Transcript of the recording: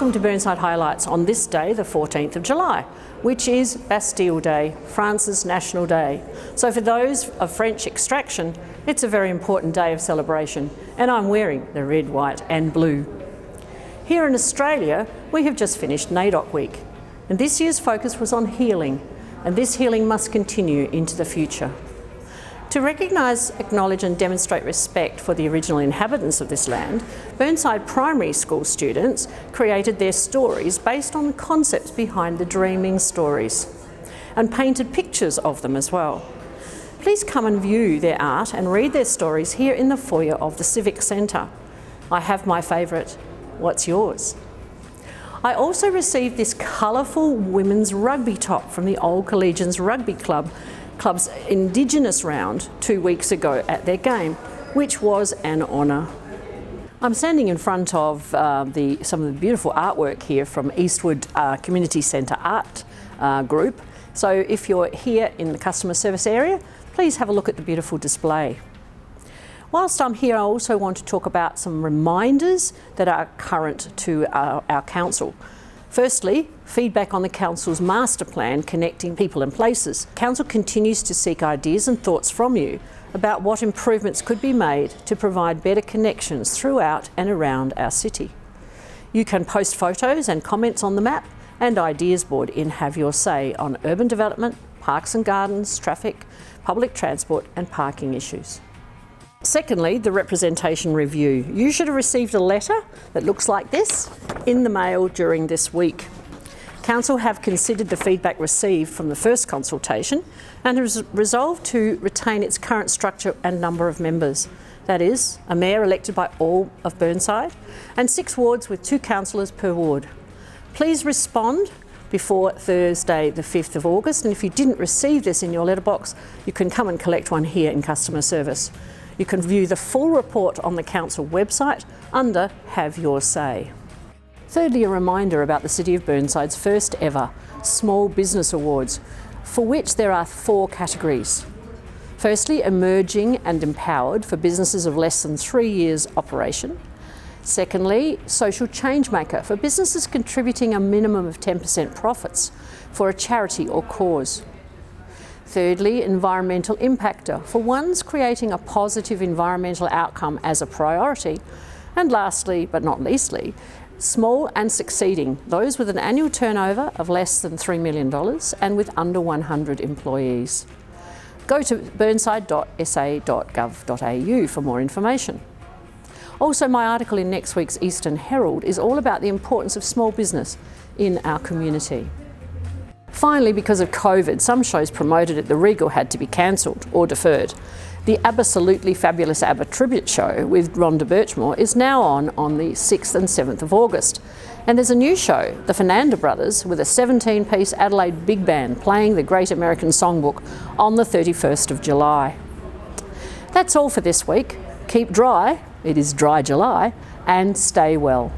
Welcome to Burnside Highlights on this day, the 14th of July, which is Bastille Day, France's national day. So for those of French extraction, it's a very important day of celebration, and I'm wearing the red, white and blue. Here in Australia, we have just finished NAIDOC week, and this year's focus was on healing, and this healing must continue into the future. To recognise, acknowledge and demonstrate respect for the original inhabitants of this land, Burnside primary school students created their stories based on the concepts behind the dreaming stories and painted pictures of them as well. Please come and view their art and read their stories here in the foyer of the Civic Centre. I have my favourite. What's yours? I also received this colourful women's rugby top from the old Collegians Rugby Club's Indigenous round 2 weeks ago at their game, which was an honour. I'm standing in front of some of the beautiful artwork here from Eastwood Community Centre Art Group. So if you're here in the customer service area, please have a look at the beautiful display. Whilst I'm here, I also want to talk about some reminders that are current to our council. Firstly, feedback on the Council's master plan connecting people and places. Council continues to seek ideas and thoughts from you about what improvements could be made to provide better connections throughout and around our city. You can post photos and comments on the map and ideas board in Have Your Say on urban development, parks and gardens, traffic, public transport and parking issues. Secondly, the representation review. You should have received a letter that looks like this in the mail during this week. Council have considered the feedback received from the first consultation and has resolved to retain its current structure and number of members. That is, a mayor elected by all of Burnside and 6 wards with 2 councillors per ward. Please respond before Thursday the 5th of August, and if you didn't receive this in your letterbox, you can come and collect one here in customer service. You can view the full report on the council website under Have Your Say. Thirdly, a reminder about the City of Burnside's first ever Small Business Awards, for which there are 4 categories. Firstly, emerging and empowered for businesses of less than 3 years operation. Secondly, social change maker for businesses contributing a minimum of 10% profits for a charity or cause. Thirdly, environmental impactor for ones creating a positive environmental outcome as a priority. And lastly, but not leastly, small and succeeding, those with an annual turnover of less than $3 million and with under 100 employees. Go to burnside.sa.gov.au for more information. Also, my article in next week's Eastern Herald is all about the importance of small business in our community. Finally, because of COVID, some shows promoted at the Regal had to be cancelled or deferred. The ABBA-solutely Fabulous ABBA tribute show with Rhonda Birchmore is now on the 6th and 7th of August. And there's a new show, the Foenander Brothers, with a 17-piece Adelaide big band playing the Great American Songbook on the 31st of July. That's all for this week. Keep dry, it is dry July, and stay well.